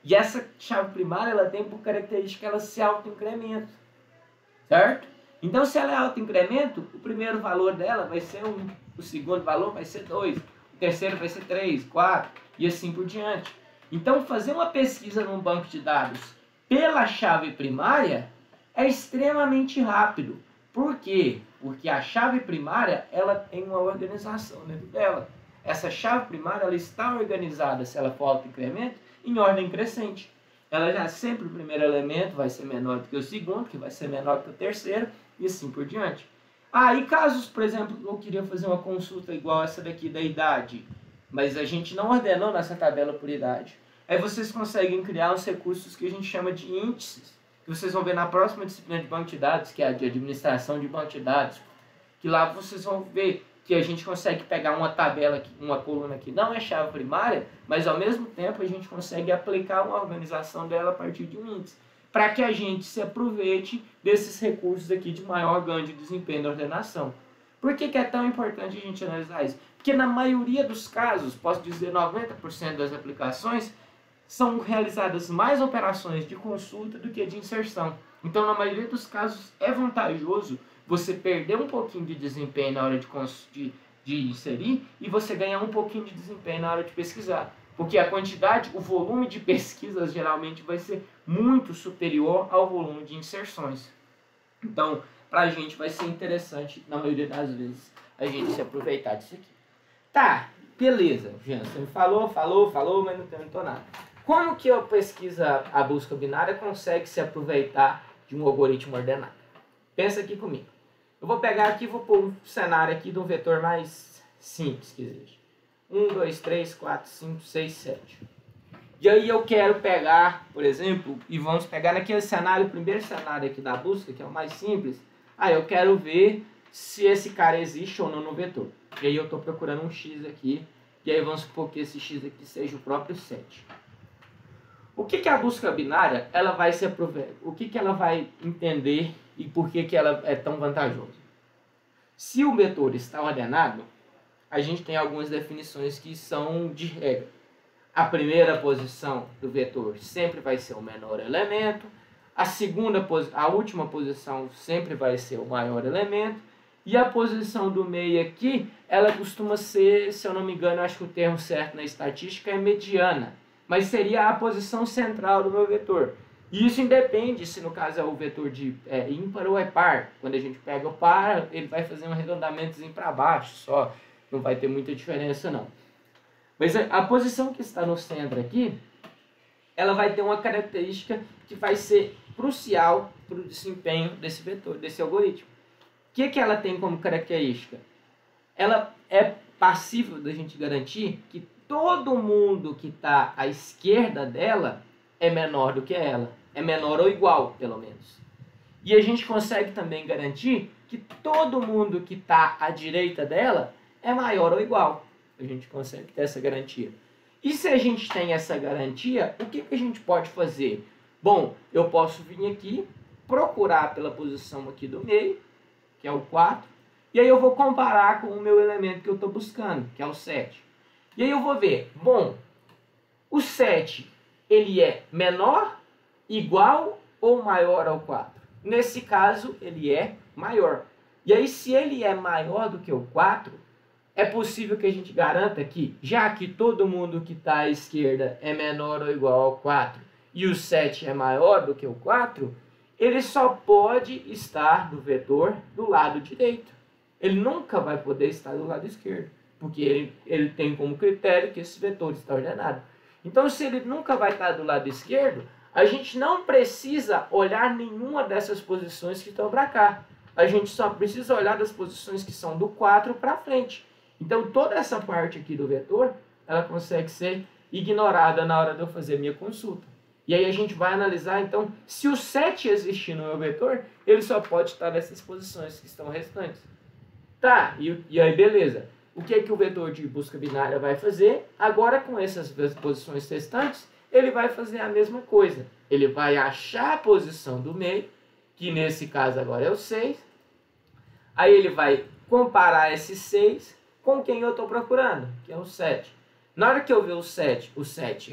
E essa chave primária, ela tem por característica que ela se autoincrementa. Certo? Então, se ela é autoincremento, o primeiro valor dela vai ser 1, o segundo valor vai ser 2, o terceiro vai ser 3, 4, e assim por diante. Então, fazer uma pesquisa num banco de dados pela chave primária é extremamente rápido. Por quê? Porque a chave primária, ela tem uma organização dentro dela. Essa chave primária, ela está organizada, se ela for autoincremento, em ordem crescente. Ela já sempre, o primeiro elemento vai ser menor do que o segundo, que vai ser menor do que o terceiro, e assim por diante. E casos, por exemplo, eu queria fazer uma consulta igual essa daqui da idade, mas a gente não ordenou nessa tabela por idade. Aí vocês conseguem criar uns recursos que a gente chama de índices, que vocês vão ver na próxima disciplina de banco de dados, que é a de administração de banco de dados, que lá vocês vão ver que a gente consegue pegar uma tabela, uma coluna que não é chave primária, mas ao mesmo tempo a gente consegue aplicar uma organização dela a partir de um índice, para que a gente se aproveite desses recursos aqui de maior ganho de desempenho da ordenação. Por que é tão importante a gente analisar isso? que na maioria dos casos, posso dizer 90% das aplicações, são realizadas mais operações de consulta do que de inserção. Então, na maioria dos casos, é vantajoso você perder um pouquinho de desempenho na hora de inserir e você ganhar um pouquinho de desempenho na hora de pesquisar. Porque a quantidade, o volume de pesquisas geralmente vai ser muito superior ao volume de inserções. Então, para a gente vai ser interessante, na maioria das vezes, a gente se aproveitar disso aqui. Tá, beleza, Jean, você me falou, mas não tentou nada. Como que a pesquisa, a busca binária, consegue se aproveitar de um algoritmo ordenado? Pensa aqui comigo. Eu vou pegar aqui, vou pôr um cenário aqui de um vetor mais simples que existe. 1, 2, 3, 4, 5, 6, 7. E aí eu quero pegar, por exemplo, e vamos pegar naquele cenário, o primeiro cenário aqui da busca, que é o mais simples. Eu quero ver se esse cara existe ou não no vetor. E aí eu estou procurando um x aqui, e aí vamos supor que esse x aqui seja o próprio 7. O que a busca binária ela vai se aproveitar? O que ela vai entender e por que ela é tão vantajosa? Se o vetor está ordenado, a gente tem algumas definições que são de regra. A primeira posição do vetor sempre vai ser o menor elemento, a última posição sempre vai ser o maior elemento, e a posição do meio aqui, ela costuma ser, se eu não me engano, acho que o termo certo na estatística é mediana, mas seria a posição central do meu vetor. E isso independe se no caso é o vetor de ímpar ou é par. Quando a gente pega o par, ele vai fazer um arredondamentozinho para baixo só, não vai ter muita diferença não. Mas a posição que está no centro aqui, ela vai ter uma característica que vai ser crucial para o desempenho desse vetor, desse algoritmo. O que ela tem como característica? Ela é passível da gente garantir que todo mundo que está à esquerda dela é menor do que ela. É menor ou igual, pelo menos. E a gente consegue também garantir que todo mundo que está à direita dela é maior ou igual. A gente consegue ter essa garantia. E se a gente tem essa garantia, o que a gente pode fazer? Bom, eu posso vir aqui, procurar pela posição aqui do meio, que é o 4, e aí eu vou comparar com o meu elemento que eu estou buscando, que é o 7. E aí eu vou ver, bom, o 7, ele é menor, igual ou maior ao 4? Nesse caso, ele é maior. E aí, se ele é maior do que o 4, é possível que a gente garanta que, já que todo mundo que está à esquerda é menor ou igual ao 4, e o 7 é maior do que o 4, ele só pode estar no vetor do lado direito. Ele nunca vai poder estar do lado esquerdo, porque ele tem como critério que esse vetor está ordenado. Então, se ele nunca vai estar do lado esquerdo, a gente não precisa olhar nenhuma dessas posições que estão para cá. A gente só precisa olhar das posições que são do 4 para frente. Então, toda essa parte aqui do vetor, ela consegue ser ignorada na hora de eu fazer minha consulta. E aí a gente vai analisar, então, se o 7 existir no meu vetor, ele só pode estar nessas posições que estão restantes. Tá, e aí beleza. O que o vetor de busca binária vai fazer? Agora, com essas posições restantes, ele vai fazer a mesma coisa. Ele vai achar a posição do meio, que nesse caso agora é o 6. Aí ele vai comparar esse 6 com quem eu estou procurando, que é o 7. Na hora que eu ver o 7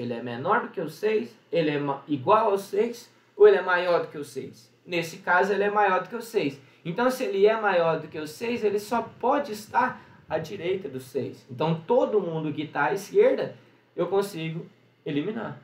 ele é menor do que o 6, ele é igual ao 6 ou ele é maior do que o 6? Nesse caso, ele é maior do que o 6. Então, se ele é maior do que o 6, ele só pode estar à direita do 6. Então, todo mundo que está à esquerda, eu consigo eliminar.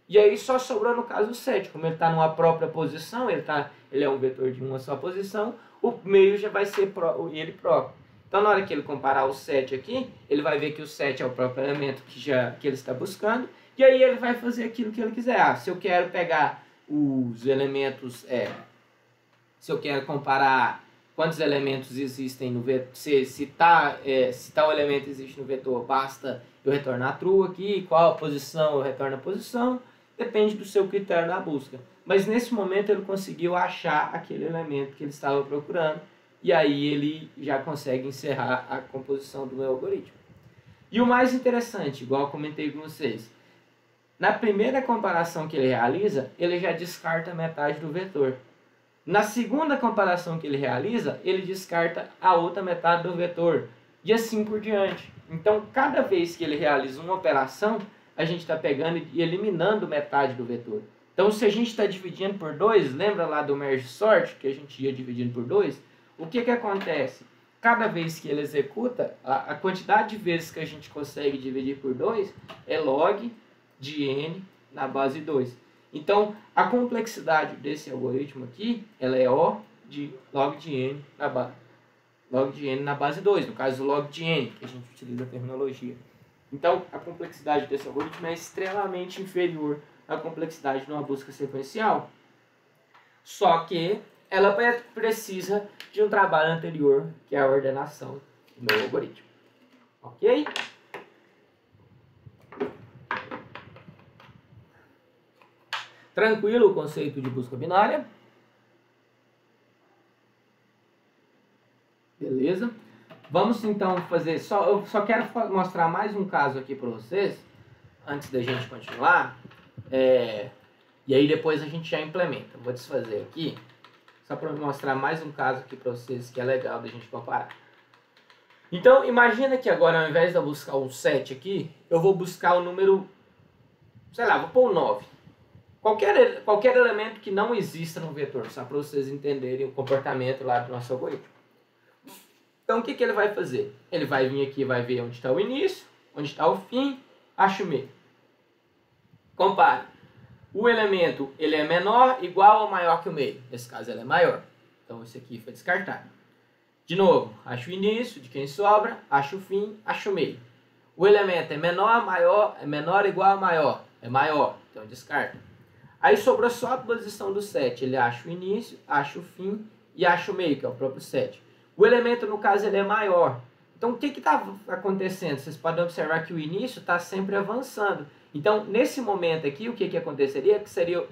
E aí, só sobrou no caso o 7. Como ele está numa própria posição, ele é um vetor de uma só posição, o meio já vai ser ele próprio. Então, na hora que ele comparar o 7 aqui, ele vai ver que o 7 é o próprio elemento que ele está buscando, e aí ele vai fazer aquilo que ele quiser. Se eu quero pegar os elementos, se eu quero comparar quantos elementos existem no vetor, se tal elemento existe no vetor, basta eu retornar true aqui, qual a posição eu retorno a posição, depende do seu critério da busca. Mas nesse momento ele conseguiu achar aquele elemento que ele estava procurando, e aí ele já consegue encerrar a composição do meu algoritmo. E o mais interessante, igual eu comentei com vocês, na primeira comparação que ele realiza, ele já descarta metade do vetor. Na segunda comparação que ele realiza, ele descarta a outra metade do vetor. E assim por diante. Então, cada vez que ele realiza uma operação, a gente está pegando e eliminando metade do vetor. Então, se a gente está dividindo por 2, lembra lá do merge sort, que a gente ia dividindo por 2? O que acontece? Cada vez que ele executa, a quantidade de vezes que a gente consegue dividir por 2 é log de n na base 2. Então, a complexidade desse algoritmo aqui, ela é O de log de n na base 2, no caso log de n, que a gente utiliza a terminologia. Então, a complexidade desse algoritmo é extremamente inferior à complexidade de uma busca sequencial. Só que ela precisa de um trabalho anterior, que é a ordenação do meu algoritmo. Ok? Tranquilo o conceito de busca binária? Beleza? Vamos então fazer, eu só quero mostrar mais um caso aqui para vocês, antes da gente continuar, e aí depois a gente já implementa. Vou desfazer aqui, só para mostrar mais um caso aqui para vocês que é legal da gente comparar. Então, imagina que agora, ao invés de eu buscar um 7 aqui, eu vou buscar o número, sei lá, vou pôr um 9. Qualquer elemento que não exista no vetor, só para vocês entenderem o comportamento lá do nosso algoritmo. Então, o que ele vai fazer? Ele vai vir aqui e vai ver onde está o início, onde está o fim, acha o meio. Compara. O elemento ele é menor, igual ou maior que o meio. Nesse caso, ele é maior. Então, esse aqui foi descartado. De novo, acha o início, de quem sobra, acha o fim, acha o meio. O elemento é menor, maior, é menor, igual ou maior. É maior, então descarta. Aí sobrou só a posição do 7. Ele acha o início, acha o fim e acha o meio, que é o próprio 7. O elemento, no caso, ele é maior. Então, o que está acontecendo? Vocês podem observar que o início está sempre avançando. Então, nesse momento aqui, o que aconteceria? Que seria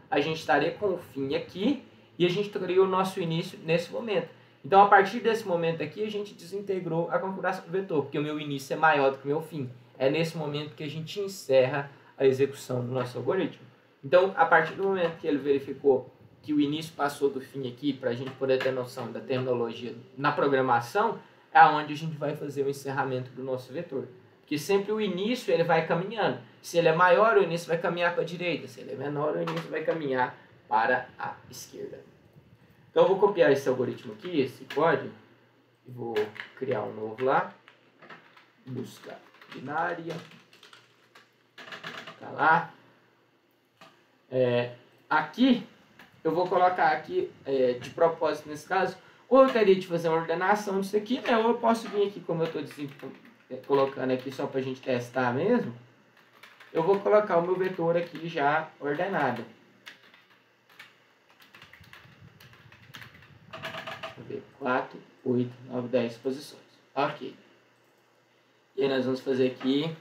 a gente estaria com o fim aqui e a gente teria o nosso início nesse momento. Então, a partir desse momento aqui, a gente desintegrou a configuração do vetor, porque o meu início é maior do que o meu fim. É nesse momento que a gente encerra a execução do nosso algoritmo. Então, a partir do momento que ele verificou que o início passou do fim aqui, para a gente poder ter noção da terminologia na programação, é onde a gente vai fazer o encerramento do nosso vetor. Porque sempre o início ele vai caminhando. Se ele é maior, o início vai caminhar para a direita. Se ele é menor, o início vai caminhar para a esquerda. Então eu vou copiar esse algoritmo aqui, esse código, e vou criar um novo lá. Busca binária. Tá lá. Aqui, eu vou colocar aqui, de propósito nesse caso, ou eu teria de fazer uma ordenação disso aqui, né? Ou eu posso vir aqui, como eu estou colocando aqui só para a gente testar mesmo, eu vou colocar o meu vetor aqui já ordenado. Deixa eu ver, 4, 8, 9, 10 posições. Ok. E aí nós vamos fazer aqui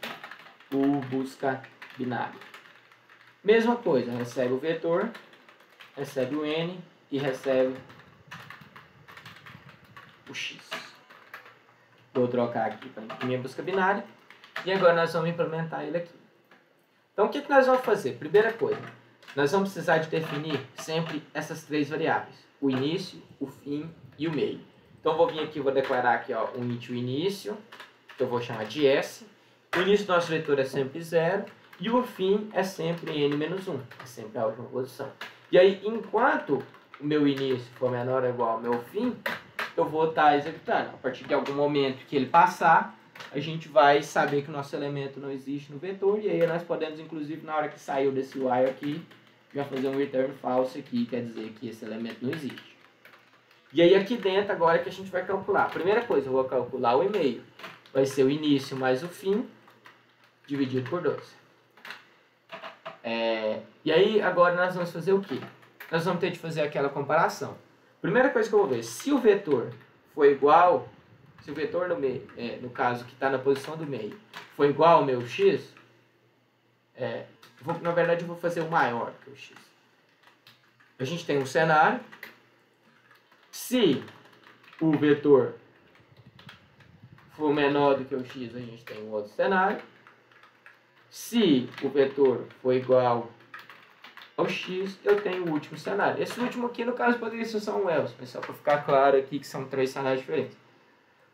o busca binário. Mesma coisa, recebe o vetor, recebe o n e recebe o x. Vou trocar aqui para imprimir a busca binária. E agora nós vamos implementar ele aqui. Então, o que nós vamos fazer? Primeira coisa, nós vamos precisar de definir sempre essas três variáveis. O início, o fim e o meio. Então, eu vou vir aqui e vou declarar aqui ó, o início, que eu vou chamar de S. O início do nosso vetor é sempre 0. E o fim é sempre n-1. É sempre a última posição. E aí, enquanto o meu início for menor ou igual ao meu fim, eu vou estar executando. A partir de algum momento que ele passar, a gente vai saber que o nosso elemento não existe no vetor. E aí nós podemos, inclusive, na hora que saiu desse while aqui, já fazer um return false aqui, quer dizer que esse elemento não existe. E aí aqui dentro agora é que a gente vai calcular. Primeira coisa, eu vou calcular o e-mail. Vai ser o início mais o fim, dividido por 2. E aí agora nós vamos fazer o quê? Nós vamos ter de fazer aquela comparação. Primeira coisa que eu vou ver, se o vetor for igual, se o vetor no meio, no caso que está na posição do meio, for igual ao meu x, na verdade eu vou fazer o maior que o x. A gente tem um cenário, se o vetor for menor do que o x, a gente tem um outro cenário. Se o vetor for igual ao x, eu tenho o último cenário. Esse último aqui, no caso, poderia ser só um else, mas só para ficar claro aqui que são três cenários diferentes.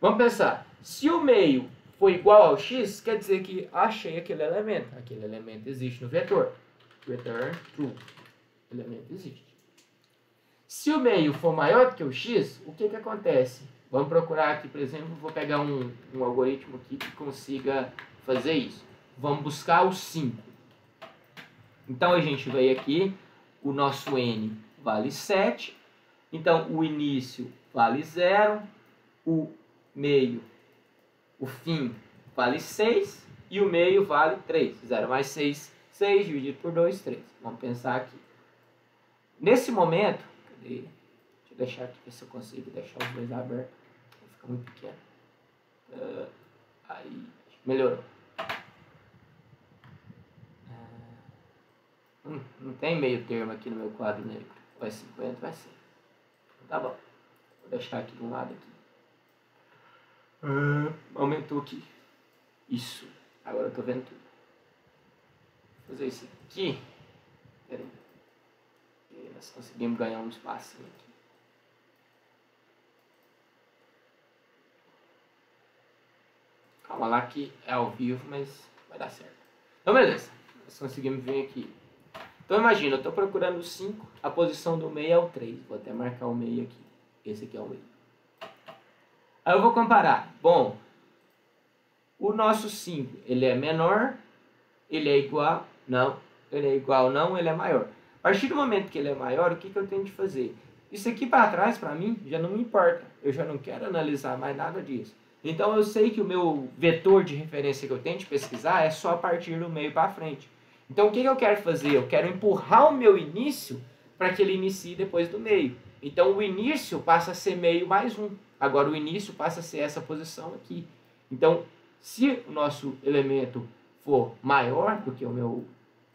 Vamos pensar. Se o meio for igual ao x, quer dizer que achei aquele elemento. Aquele elemento existe no vetor. Return true. O elemento existe. Se o meio for maior do que o x, o que acontece? Vamos procurar aqui, por exemplo, vou pegar um algoritmo aqui que consiga fazer isso. Vamos buscar o 5. Então, a gente veio aqui, o nosso n vale 7. Então, o início vale 0, o meio, o fim vale 6 e o meio vale 3. 0 mais 6, 6 dividido por 2, 3. Vamos pensar aqui. Nesse momento, deixa eu deixar aqui, ver se eu consigo deixar os dois abertos. Fica muito pequeno. Aí, melhorou. Não tem meio termo aqui no meu quadro negro. Vai 50, vai 100. Tá bom. Vou deixar aqui de um lado aqui. Aumentou aqui. Isso. Agora eu tô vendo tudo. Vou fazer isso aqui. Pera aí. Nós conseguimos ganhar um espacinho aqui. Calma lá que é ao vivo, mas vai dar certo. Então, beleza. Nós conseguimos vir aqui. Então, imagina, eu estou procurando o 5, a posição do meio é o 3. Vou até marcar o meio aqui. Esse aqui é o meio. Aí eu vou comparar. Bom, o nosso 5, ele é menor, ele é igual, não, ele é igual, não, ele é maior. A partir do momento que ele é maior, o que eu tenho de fazer? Isso aqui para trás, para mim, já não me importa. Eu já não quero analisar mais nada disso. Então, eu sei que o meu vetor de referência que eu tenho de pesquisar é só a partir do meio para frente. Então, o que eu quero fazer? Eu quero empurrar o meu início para que ele inicie depois do meio. Então, o início passa a ser meio mais 1. Agora, o início passa a ser essa posição aqui. Então, se o nosso elemento for maior do que o meu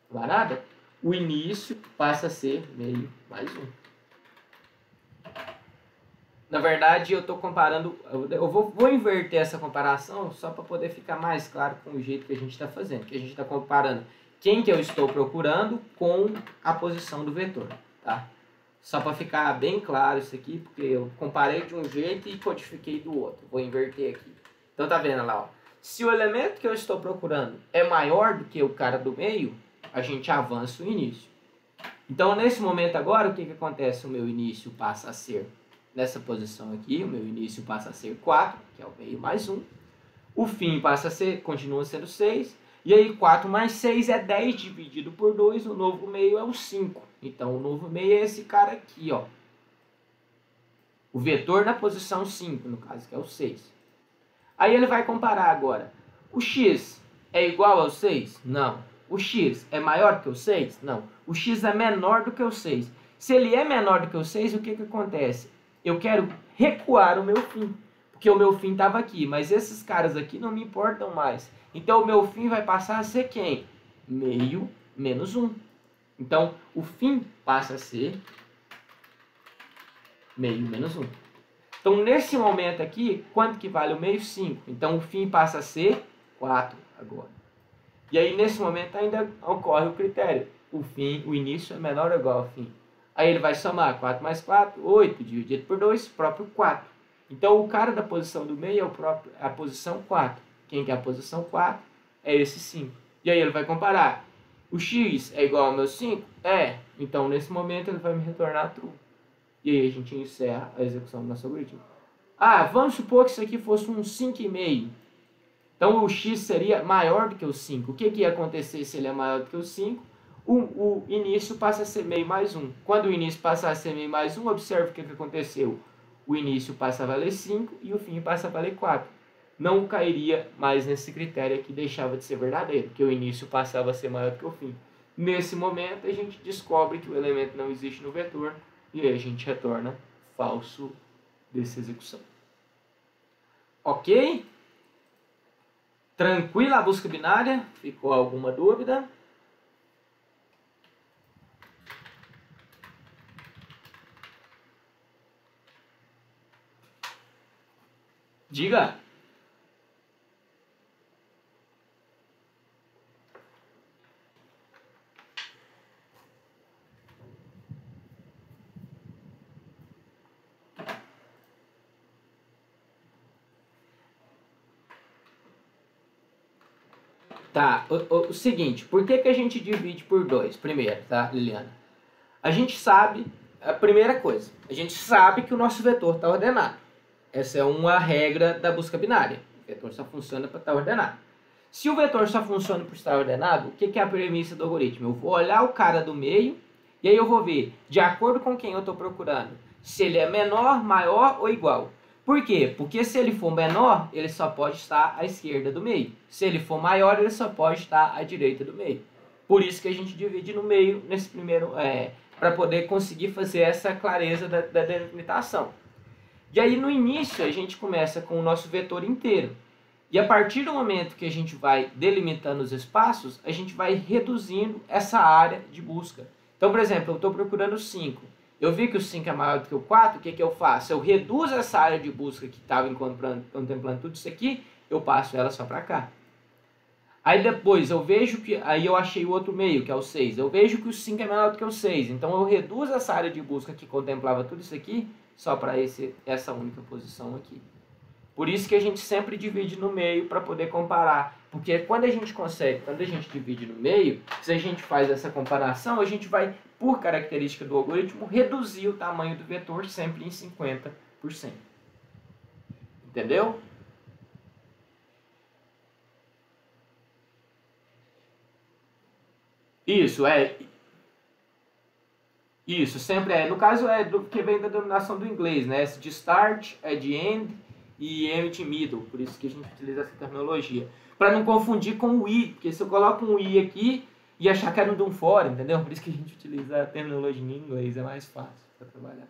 varada, o início passa a ser meio mais 1. Na verdade, eu estou comparando, eu vou inverter essa comparação só para poder ficar mais claro com o jeito que a gente está fazendo. Que a gente está comparando quem que eu estou procurando com a posição do vetor, tá? Só para ficar bem claro isso aqui, porque eu comparei de um jeito e codifiquei do outro. Vou inverter aqui. Então tá vendo lá, ó. Se o elemento que eu estou procurando é maior do que o cara do meio, a gente avança o início. Então nesse momento agora, o que acontece? O meu início passa a ser, nessa posição aqui, o meu início passa a ser 4, que é o meio mais 1. O fim passa a ser, continua sendo 6. E aí 4 mais 6 é 10 dividido por 2, o novo meio é o 5. Então o novo meio é esse cara aqui, ó. O vetor na posição 5, no caso, que é o 6. Aí ele vai comparar agora. O x é igual ao 6? Não. O x é maior do que o 6? Não. O x é menor do que o 6. Se ele é menor do que o 6, o que acontece? Eu quero recuar o meu fim. Porque o meu fim estava aqui, mas esses caras aqui não me importam mais. Então, o meu fim vai passar a ser quem? Meio menos 1. Então, o fim passa a ser meio menos 1. Então, nesse momento aqui, quanto que vale o meio? 5. Então, o fim passa a ser 4 agora. E aí, nesse momento, ainda ocorre o critério. O fim, o início é menor ou igual ao fim. Aí ele vai somar 4 mais 4, 8, dividido por 2, próprio 4. Então, o cara da posição do meio é a posição 4. Quem que é a posição 4? É esse 5. E aí ele vai comparar. O x é igual ao meu 5? É. Então, nesse momento, ele vai me retornar true. E aí a gente encerra a execução do nosso algoritmo. Ah, vamos supor que isso aqui fosse um 5,5. Então, o x seria maior do que o 5. O que ia acontecer se ele é maior do que o 5? O início passa a ser meio mais 1. Quando o início passa a ser meio mais 1, observe o que aconteceu. O início passa a valer 5 e o fim passa a valer 4. Não cairia mais nesse critério aqui, deixava de ser verdadeiro, porque o início passava a ser maior do que o fim. Nesse momento, a gente descobre que o elemento não existe no vetor e aí a gente retorna falso dessa execução. Ok? Tranquila a busca binária? Ficou alguma dúvida? Diga. Tá, o seguinte, por que a gente divide por 2? Primeiro, tá, Liliana? A gente sabe, a primeira coisa, a gente sabe que o nosso vetor está ordenado. Essa é uma regra da busca binária. O vetor só funciona para estar ordenado. Se o vetor só funciona por estar ordenado, o que é a premissa do algoritmo? Eu vou olhar o cara do meio e aí eu vou ver, de acordo com quem eu estou procurando, se ele é menor, maior ou igual. Por quê? Porque se ele for menor, ele só pode estar à esquerda do meio. Se ele for maior, ele só pode estar à direita do meio. Por isso que a gente divide no meio nesse primeiro, para poder conseguir fazer essa clareza da delimitação. E aí no início a gente começa com o nosso vetor inteiro. E a partir do momento que a gente vai delimitando os espaços, a gente vai reduzindo essa área de busca. Então, por exemplo, eu estou procurando 5. Eu vi que o 5 é maior do que o 4, o que eu faço? Eu reduzo essa área de busca que estava contemplando tudo isso aqui, eu passo ela só para cá. Aí depois eu vejo que, aí eu achei o outro meio, que é o 6. Eu vejo que o 5 é menor do que o 6, então eu reduzo essa área de busca que contemplava tudo isso aqui, só para essa única posição aqui. Por isso que a gente sempre divide no meio para poder comparar. Porque quando a gente divide no meio, se a gente faz essa comparação, a gente vai, por característica do algoritmo, reduzir o tamanho do vetor sempre em 50%. Entendeu? Isso, Isso, sempre é. No caso é do que vem da denominação do inglês, né? S de start, é de end e M de middle. Por isso que a gente utiliza essa terminologia. Para não confundir com o I, porque se eu coloco um I aqui e achar que é no de um fora, entendeu? Por isso que a gente utiliza a terminologia em inglês, é mais fácil para trabalhar.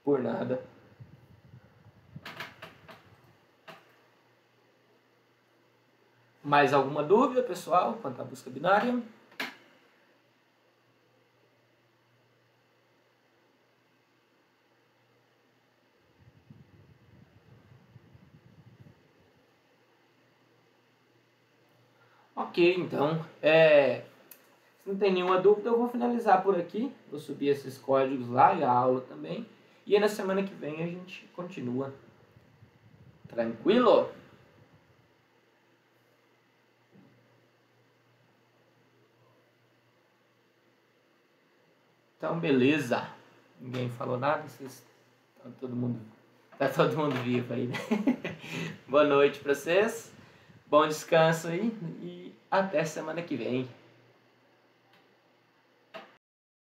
Por nada. Mais alguma dúvida, pessoal, quanto à busca binária? Ok, então, se não tem nenhuma dúvida, eu vou finalizar por aqui. Vou subir esses códigos lá e a aula também. E aí na semana que vem a gente continua. Tranquilo? Então, beleza. Ninguém falou nada, tá todo mundo vivo aí, né? Boa noite pra vocês. Bom descanso aí e até semana que vem.